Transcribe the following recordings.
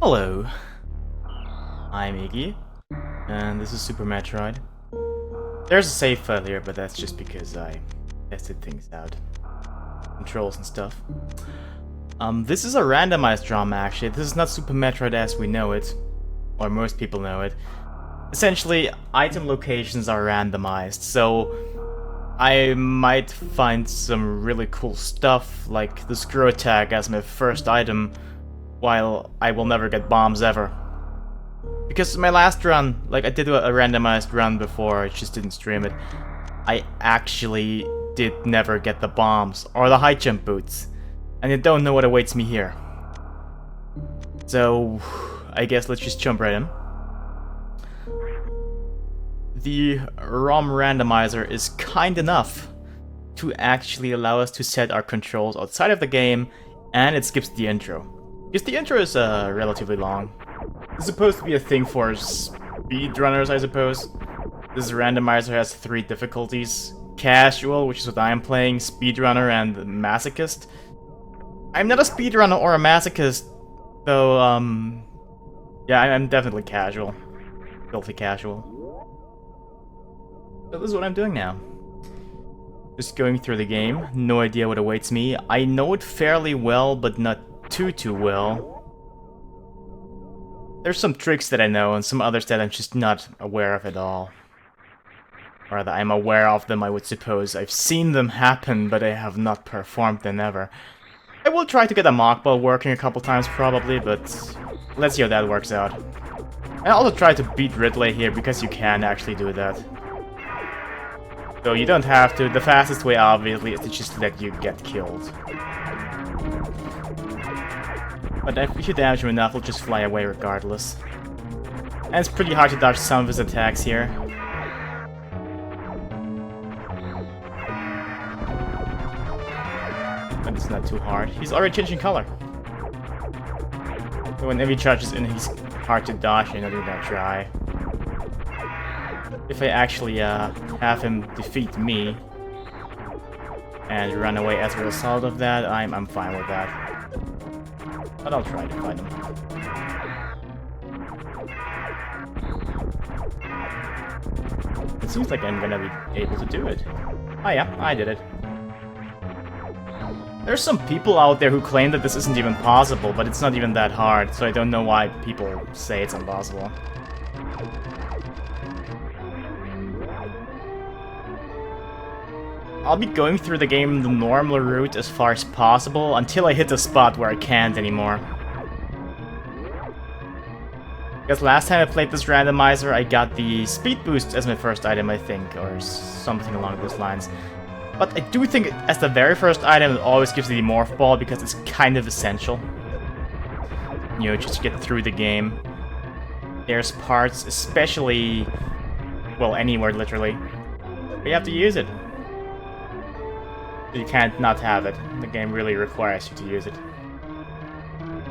Hello, I'm Iggy, and this is Super Metroid. There's a save file here, but that's just because I tested things out. Controls and stuff. This is a randomized drama actually. This is not Super Metroid as we know it, or most people know it. Essentially, item locations are randomized, so I might find some really cool stuff, like the screw attack as my first item, while I will never get bombs ever. Because my last run, like I did a randomized run before, I just didn't stream it, I actually did never get the bombs, or the high jump boots. And I don't know what awaits me here. So, I guess let's just jump right in. The ROM randomizer is kind enough to actually allow us to set our controls outside of the game, and it skips the intro. Because the intro is relatively long. It's supposed to be a thing for speedrunners, I suppose. This randomizer has 3 difficulties. Casual, which is what I am playing, speedrunner, and masochist. I'm not a speedrunner or a masochist, though, yeah, I'm definitely casual. Filthy casual. So this is what I'm doing now. Just going through the game, no idea what awaits me. I know it fairly well, but not too well. There's some tricks that I know, and some others that I'm just not aware of at all. Or rather, I'm aware of them, I would suppose. I've seen them happen, but I have not performed them ever. I will try to get a mock ball working a couple times probably, but let's see how that works out. I also try to beat Ridley here, because you can actually do that. Though you don't have to. The fastest way, obviously, is to just let you get killed. But if you damage him enough, he'll just fly away regardless. And it's pretty hard to dodge some of his attacks here. But it's not too hard. He's already changing color. So whenever he charges in, he's hard to dodge, you know, do that try. If I actually have him defeat me and run away as a result of that, I'm fine with that. But I'll try to find him. It seems like I'm gonna be able to do it. Oh yeah, I did it. There's some people out there who claim that this isn't even possible, but it's not even that hard, so I don't know why people say it's impossible. I'll be going through the game the normal route as far as possible until I hit the spot where I can't anymore. Because last time I played this randomizer, I got the speed boost as my first item, I think, or something along those lines. But I do think as the very first item, it always gives you the morph ball because it's kind of essential. You know, just to get through the game. There's parts, especially, well, anywhere literally, but you have to use it. You can't not have it. The game really requires you to use it.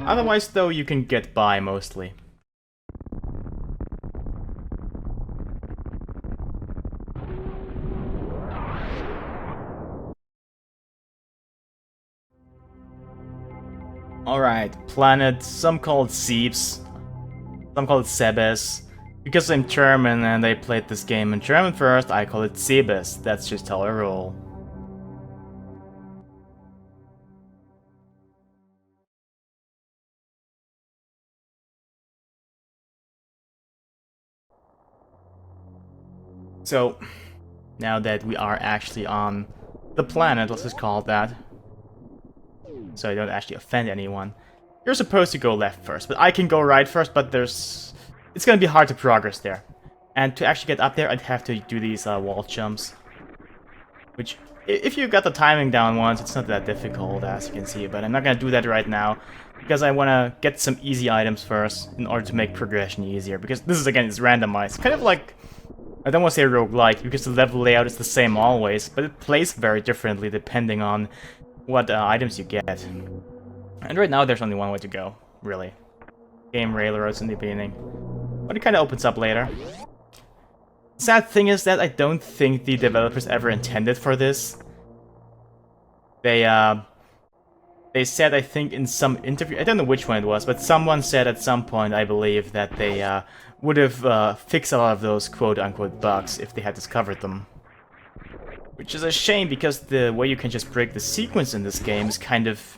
Otherwise, though, you can get by mostly. Alright, planet, some call it Seeps, some call it Sebes. Because I'm German and I played this game in German first, I call it Sebes. That's just how I roll. So, now that we are actually on the planet, let's just call it that, so I don't actually offend anyone, you're supposed to go left first, but I can go right first, but it's gonna be hard to progress there. And to actually get up there, I'd have to do these wall jumps, which, if you got the timing down once, it's not that difficult, as you can see, but I'm not gonna do that right now, because I wanna get some easy items first, in order to make progression easier, because this is, again, it's randomized, kind of like, I don't want to say roguelike, because the level layout is the same always, but it plays very differently depending on what items you get. And right now there's only one way to go, really. Game railroads in the beginning. But it kind of opens up later. Sad thing is that I don't think the developers ever intended for this. They they said, I think in some interview, I don't know which one it was, but someone said at some point, I believe, that they would have fixed a lot of those quote-unquote bugs if they had discovered them. Which is a shame, because the way you can just break the sequence in this game is kind of...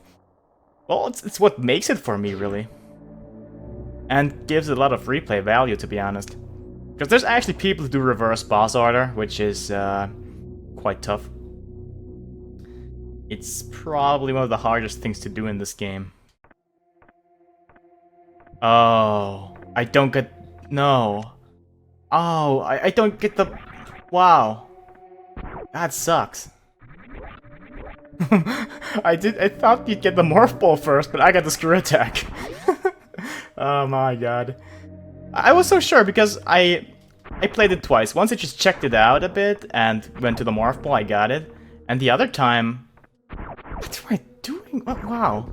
well, it's what makes it for me, really. And gives it a lot of replay value, to be honest. Because there's actually people who do reverse boss order, which is quite tough. It's probably one of the hardest things to do in this game. Oh, I don't get... no. Oh, I don't get the... wow. That sucks. I thought you'd get the Morph Ball first, but I got the Screw Attack. Oh my god. I was so sure because I played it twice. Once I just checked it out a bit and went to the Morph Ball, I got it. And the other time... what am I doing? Oh, wow.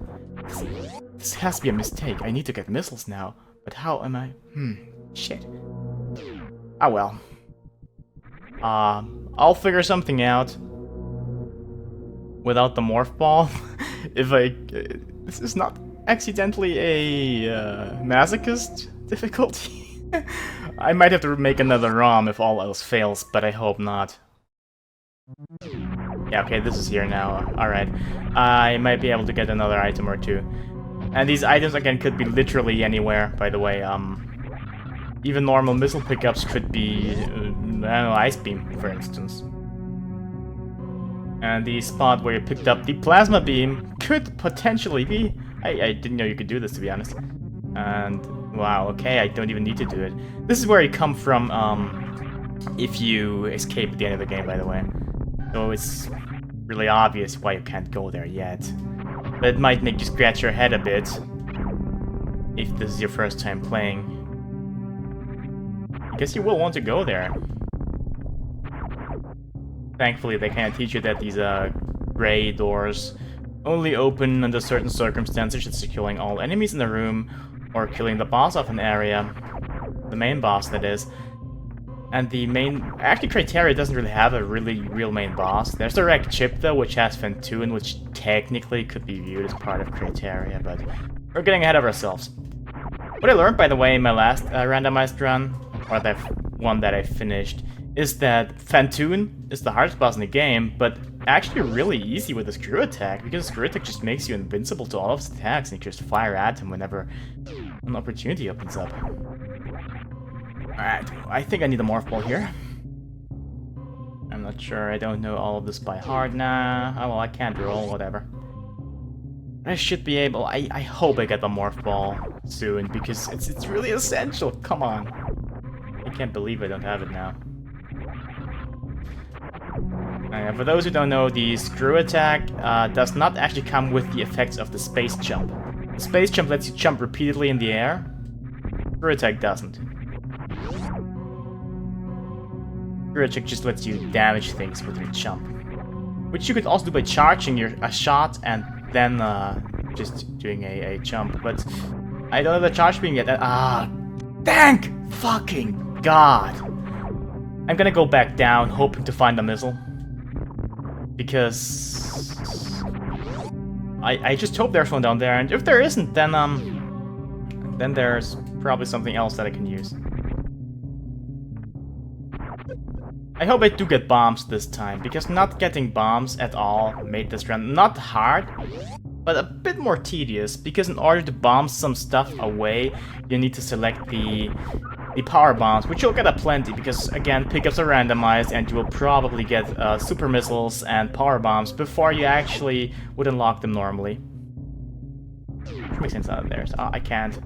This has to be a mistake. I need to get missiles now. But how am I... shit. Oh well. I'll figure something out. Without the Morph Ball. If I... this is not accidentally a masochist difficulty. I might have to make another ROM if all else fails, but I hope not. Yeah, okay, this is here now. Alright. I might be able to get another item or two. And these items, again, could be literally anywhere, by the way. Even normal missile pickups could be, I don't know, Ice Beam, for instance. And the spot where you picked up the Plasma Beam could potentially be... I didn't know you could do this, to be honest. And, wow, okay, I don't even need to do it. This is where you come from, if you escape at the end of the game, by the way. So it's really obvious why you can't go there yet. But it might make you scratch your head a bit if this is your first time playing. I guess you will want to go there. Thankfully, they can't teach you that these gray doors only open under certain circumstances, such as killing all enemies in the room or killing the boss of an area. The main boss, that is. And the main... actually, Criteria doesn't really have a real main boss. There's the Wrecked Chip, though, which has Fentoon, which technically could be viewed as part of Criteria, but we're getting ahead of ourselves. What I learned, by the way, in my last randomized run, or that one that I finished, is that Fentoon is the hardest boss in the game, but actually really easy with the Screw Attack, because Screw Attack just makes you invincible to all of his attacks, and you just fire at him whenever an opportunity opens up. Alright, I think I need a Morph Ball here. I'm not sure, I don't know all of this by heart now. Oh well, I can't roll, whatever. I should be able... I hope I get the Morph Ball soon, because it's really essential, come on. I can't believe I don't have it now. For those who don't know, the Screw Attack does not actually come with the effects of the Space Jump. The Space Jump lets you jump repeatedly in the air. Screw Attack doesn't. Screw Attack just lets you damage things with your jump. Which you could also do by charging a shot and then just doing a jump. But I don't have the charge beam yet. Thank fucking God! I'm gonna go back down, hoping to find a missile. Because I just hope there's one down there, and if there isn't, then there's probably something else that I can use. I hope I do get bombs this time, because not getting bombs at all made this run not hard, but a bit more tedious, because in order to bomb some stuff away, you need to select the power bombs, which you'll get a plenty, because again, pickups are randomized, and you will probably get super missiles and power bombs before you actually would unlock them normally. Which makes sense out of there. So, I can't.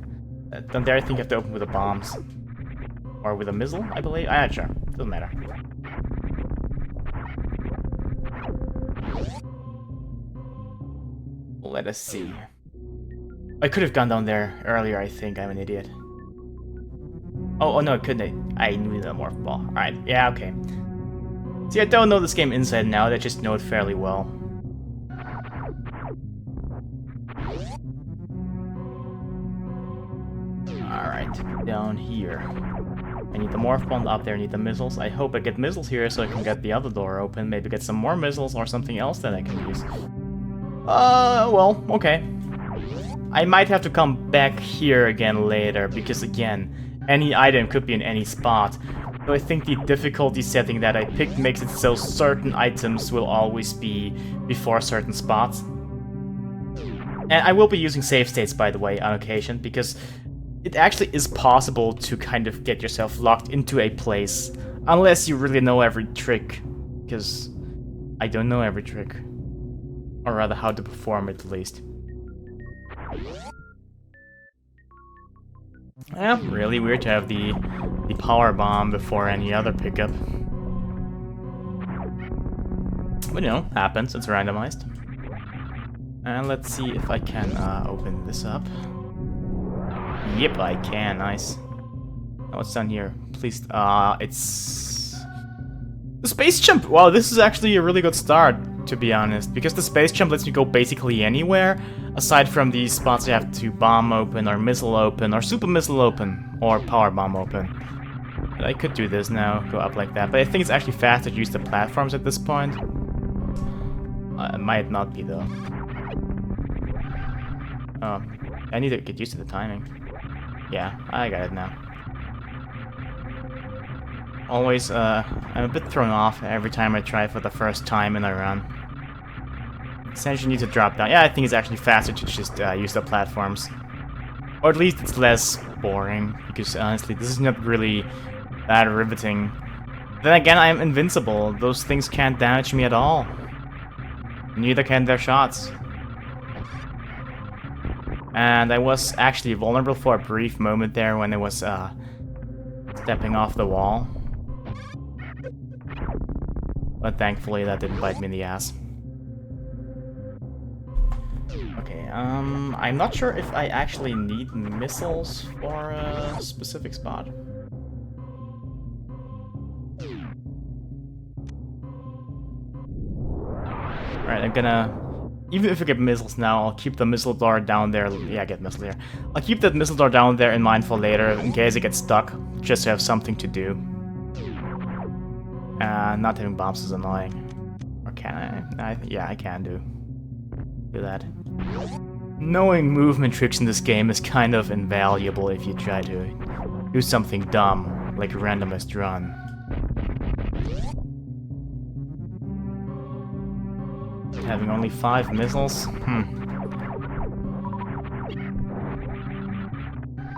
Then there I think you have to open with the bombs. Or with a missile, I believe? I'm not sure. Doesn't matter. Let us see. I could have gone down there earlier, I think. I'm an idiot. Oh no, I couldn't. I knew the Morph Ball. Alright, yeah, okay. See, I don't know this game inside and out, I just know it fairly well. Alright, down here. I need the Morph Ball up there, I need the missiles. I hope I get missiles here so I can get the other door open, maybe get some more missiles or something else that I can use. Well, okay. I might have to come back here again later, because again, any item could be in any spot. So I think the difficulty setting that I picked makes it so certain items will always be before certain spots. And I will be using save states, by the way, on occasion, because it actually is possible to kind of get yourself locked into a place, unless you really know every trick, because I don't know every trick. Or rather, how to perform it, at least. Yeah, really weird to have the power bomb before any other pickup. But you know, happens, it's randomized. And let's see if I can open this up. Yep, I can, nice. Oh, what's down here? Please, it's... the space jump! Wow, this is actually a really good start, to be honest. Because the space jump lets me go basically anywhere, aside from these spots you have to bomb open, or missile open, or super missile open, or power bomb open. But I could do this now, go up like that. But I think it's actually faster to use the platforms at this point. It might not be, though. Oh, I need to get used to the timing. Yeah, I got it now. Always, I'm a bit thrown off every time I try for the first time in a run. Essentially need to drop down. Yeah, I think it's actually faster to just use the platforms. Or at least it's less boring, because honestly, this is not really that riveting. Then again, I'm invincible. Those things can't damage me at all. Neither can their shots. And I was actually vulnerable for a brief moment there when I was stepping off the wall. But thankfully that didn't bite me in the ass. Okay, I'm not sure if I actually need missiles for a specific spot. Alright, I'm gonna... even if I get missiles now, I'll keep the missile door down there. Yeah, I get missile here. I'll keep that missile door down there in mind for later, in case it gets stuck, just to have something to do. Not having bombs is annoying. Or can I? Yeah, I can do that. Knowing movement tricks in this game is kind of invaluable if you try to do something dumb, like a randomized run. Having only 5 missiles? And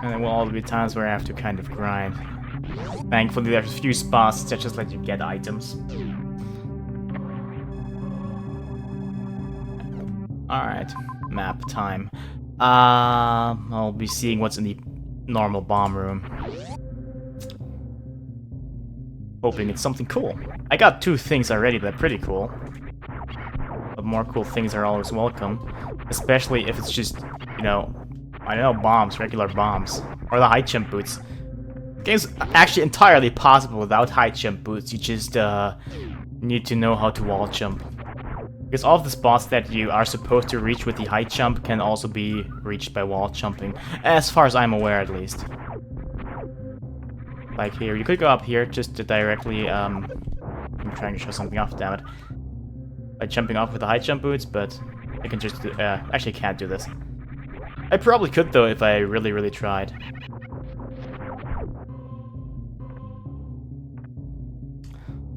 there will all be times where I have to kind of grind. Thankfully there's a few spots that just let you get items. Alright, map time. I'll be seeing what's in the normal bomb room. Hoping it's something cool. I got 2 things already that are pretty cool. But more cool things are always welcome. Especially if it's just, you know, I don't know, bombs, regular bombs. Or the high jump boots. The game's actually entirely possible without high jump boots. You just need to know how to wall jump. Because all of the spots that you are supposed to reach with the high jump can also be reached by wall jumping. As far as I'm aware, at least. Like here, you could go up here just to directly, I'm trying to show something off, damn it. By jumping off with the high jump boots, but I can just, actually can't do this. I probably could though if I really tried.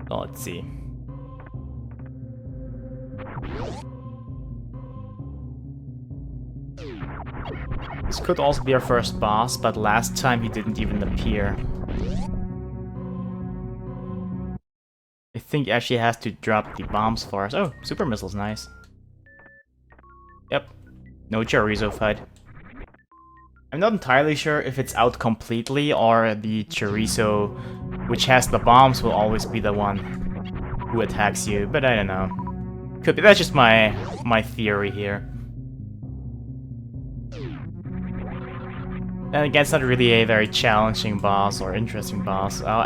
So let's see. This could also be our first boss, but last time he didn't even appear. I think he actually has to drop the bombs for us. Oh, super missile's nice. Yep. No chorizo fight. I'm not entirely sure if it's out completely or the chorizo, which has the bombs, will always be the one who attacks you, but I don't know. Could be. That's just my theory here. And again, it's not really a very challenging boss or interesting boss. Oh,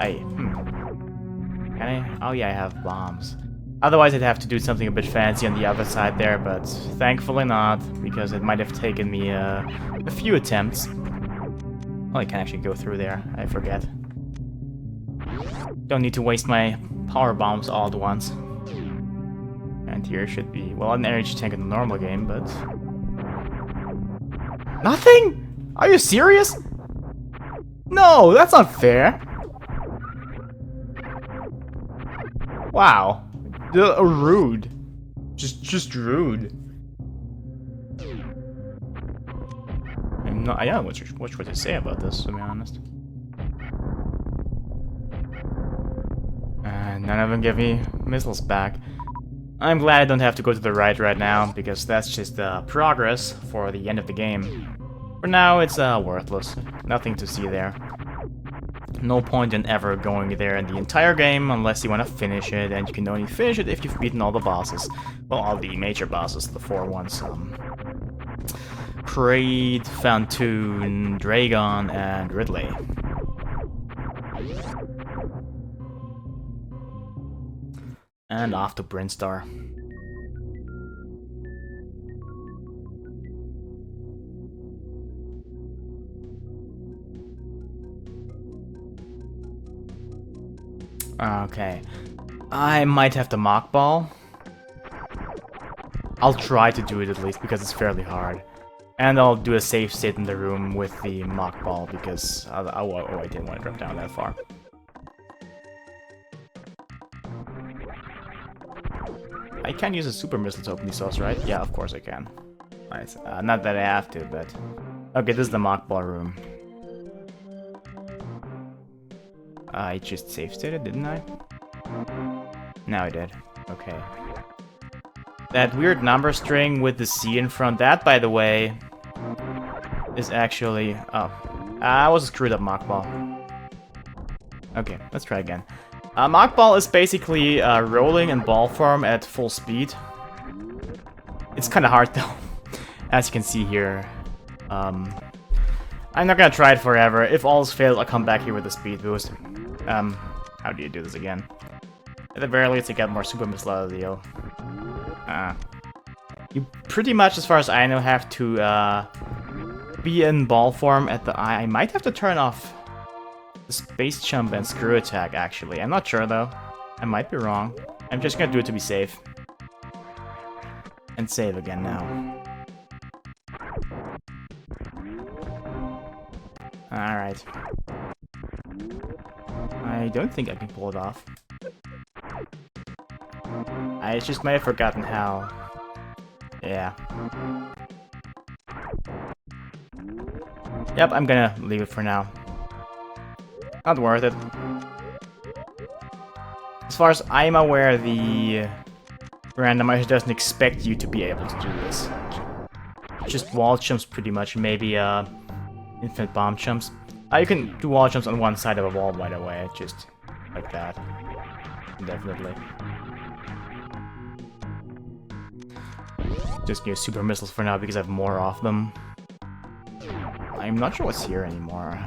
Can I? Oh yeah, I have bombs. Otherwise I'd have to do something a bit fancy on the other side there, but thankfully not, because it might have taken me a few attempts. Oh, I can actually go through there, I forget. Don't need to waste my power bombs all at once. I And here should be, well, an energy tank in the normal game, but... Nothing? Are you serious? No, that's not fair. Wow. Rude. Just rude. I'm not, I don't know what to say about this, to be honest. And none of them give me missiles back. I'm glad I don't have to go to the right now, because that's just progress for the end of the game. For now, it's worthless. Nothing to see there. No point in ever going there in the entire game unless you want to finish it, and you can only finish it if you've beaten all the bosses. Well, all the major bosses, the 4 ones. Kraid, Fountoon, Dragon, and Ridley. And off to Brinstar. Okay. I might have to mock ball. I'll try to do it at least because it's fairly hard. And I'll do a safe state in the room with the mock ball because I didn't want to drop down that far. I can use a super missile to open these doors, right? Yeah, of course I can. Nice. Not that I have to, but... Okay, this is the mock ball room. I just safe stated, didn't I? No, I did. Okay. That weird number string with the C in front, that, by the way, is actually... Oh. I was a screwed up mock ball. Okay, let's try again. Mock ball is basically rolling in ball form at full speed. It's kind of hard though, as you can see here. I'm not gonna try it forever. If all else fails, I'll come back here with a speed boost. How do you do this again? At the very least, I get more super missile out of the deal. You pretty much, as far as I know, have to be in ball form at the eye. I might have to turn off the space jump and screw attack, actually. I'm not sure, though. I might be wrong. I'm just gonna do it to be safe. And save again now. Alright. I don't think I can pull it off. I just might have forgotten how. Yeah. Yep, I'm gonna leave it for now. Not worth it. As far as I'm aware, the randomizer doesn't expect you to be able to do this. Just wall jumps, pretty much. Maybe infinite bomb jumps. You can do wall jumps on one side of a wall, by the way, just like that. Definitely. Just use super missiles for now because I have more of them. I'm not sure what's here anymore.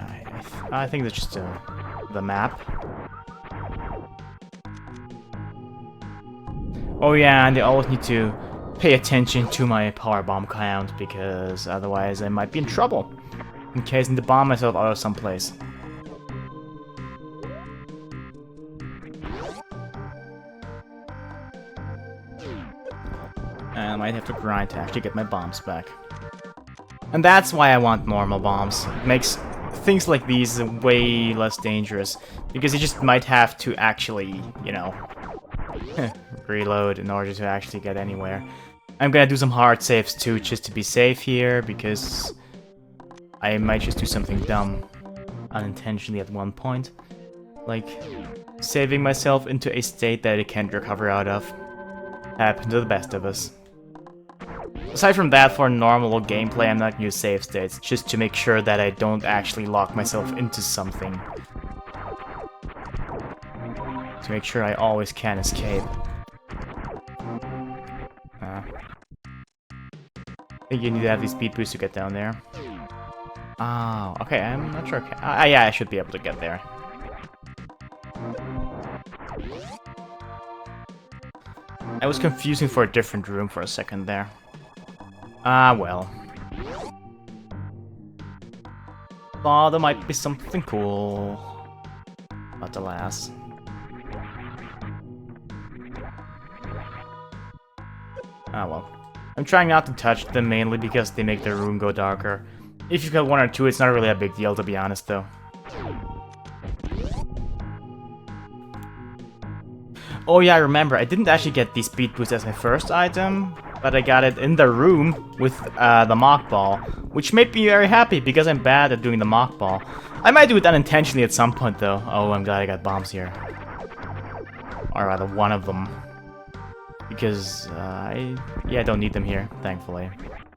I think that's just the map. Oh yeah, and I always need to pay attention to my power bomb count because otherwise I might be in trouble in case I need to bomb myself out of someplace. And I might have to grind to actually get my bombs back. And that's why I want normal bombs. It makes things like these way less dangerous. Because you just might have to actually, you know, reload in order to actually get anywhere. I'm gonna do some hard saves too, just to be safe here, because I might just do something dumb unintentionally at one point. Like, saving myself into a state that I can't recover out of. Happened to the best of us. Aside from that, for normal gameplay, I'm not gonna use save states, just to make sure that I don't actually lock myself into something. To make sure I always can escape. I think you need to have these speed boosts to get down there. Oh, okay, I'm not sure. Yeah, I should be able to get there. I was confusing for a different room for a second there. Well. Thought there might be something cool. But alas. Ah well. I'm trying not to touch them mainly because they make the room go darker. If you've got 1 or 2, it's not really a big deal, to be honest, though. Oh yeah, I remember, I didn't actually get the speed boost as my first item, but I got it in the room with the mock ball, which made me very happy because I'm bad at doing the mock ball. I might do it unintentionally at some point, though. Oh, I'm glad I got bombs here. Or rather, one of them. Because I don't need them here, thankfully.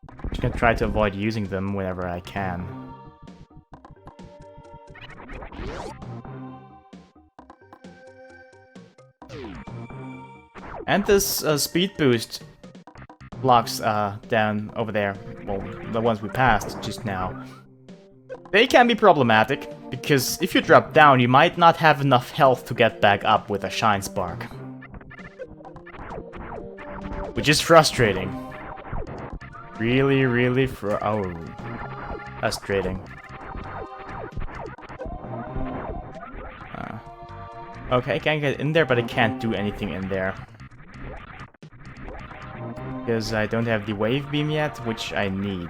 I'm just gonna try to avoid using them whenever I can. And this speed boost blocks down over there, well, the ones we passed just now, they can be problematic, because if you drop down, you might not have enough health to get back up with a Shine Spark. Which is frustrating. Really frustrating. Okay, I can get in there, but I can't do anything in there. Because I don't have the wave beam yet, which I need.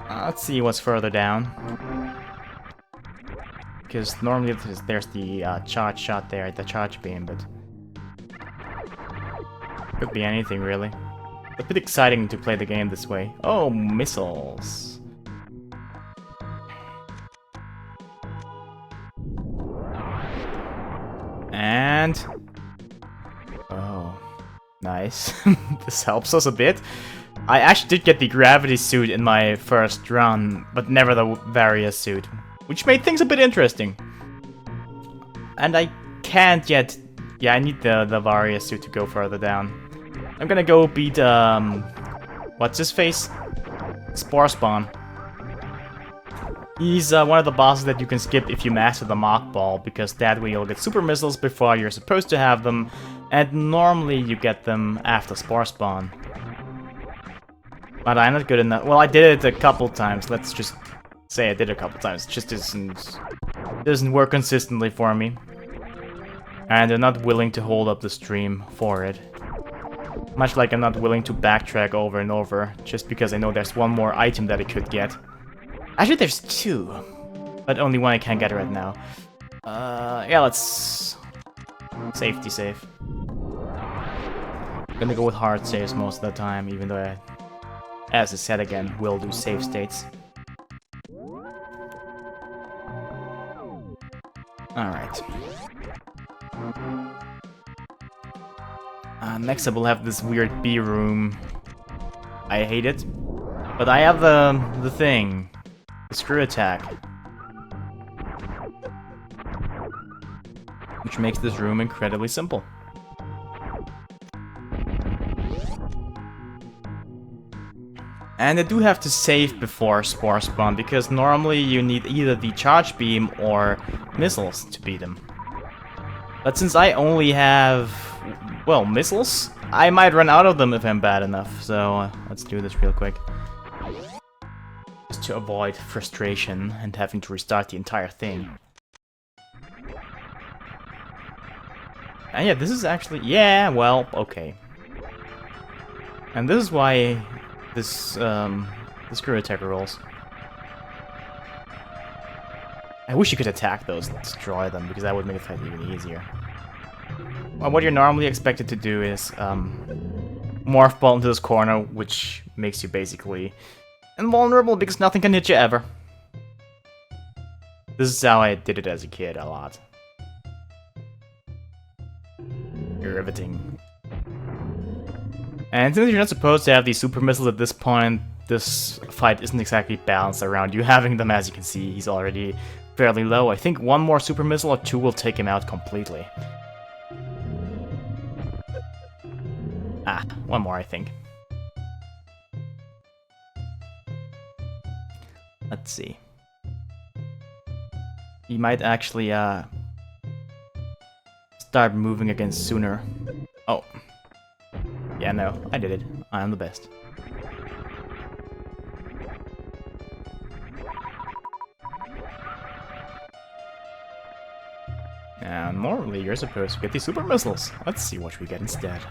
Let's see what's further down. Because normally there's the charge shot there, the charge beam, but... could be anything, really. It's a bit exciting to play the game this way. Oh, missiles. And... oh, nice. This helps us a bit. I actually did get the gravity suit in my first run, but never the Various suit, which made things a bit interesting. And I can't yet... yeah, I need the Various suit to go further down. I'm gonna go beat, what's his face? Spore Spawn. He's one of the bosses that you can skip if you master the Mock Ball, because that way you'll get super missiles before you're supposed to have them, and normally you get them after Spore Spawn. But I'm not good enough. Well, I did it a couple times, let's just say I did it a couple times. It just doesn't work consistently for me. And I'm not willing to hold up the stream for it. Much like I'm not willing to backtrack over and over, just because I know there's one more item that I could get. Actually, there's two, but only one I can't get right now. Yeah, let's... safety save. I'm gonna go with hard saves most of the time, even though I, as I said again, will do save states. Alright. Next up we'll have this weird B room. I hate it. But I have the thing. The screw attack. Which makes this room incredibly simple. And I do have to save before Spore Spawn, because normally you need either the charge beam or missiles to beat him. But since I only have, well, missiles, I might run out of them if I'm bad enough, so let's do this real quick. Just to avoid frustration and having to restart the entire thing. And yeah, this is actually, yeah, well, okay. And this is why this, the screw attacker rolls. I wish you could attack those and destroy them, because that would make the fight even easier. Well, what you're normally expected to do is morph ball into this corner, which makes you basically invulnerable because nothing can hit you ever. This is how I did it as a kid a lot. Riveting. And since you're not supposed to have these super missiles at this point, this fight isn't exactly balanced around you having them. As you can see, he's already fairly low. I think one more super missile or two will take him out completely. Ah, one more, I think. Let's see. He might actually, start moving again sooner. Oh. Yeah, no, I did it. I am the best. And normally you're supposed to get these super missiles. Let's see what we get instead.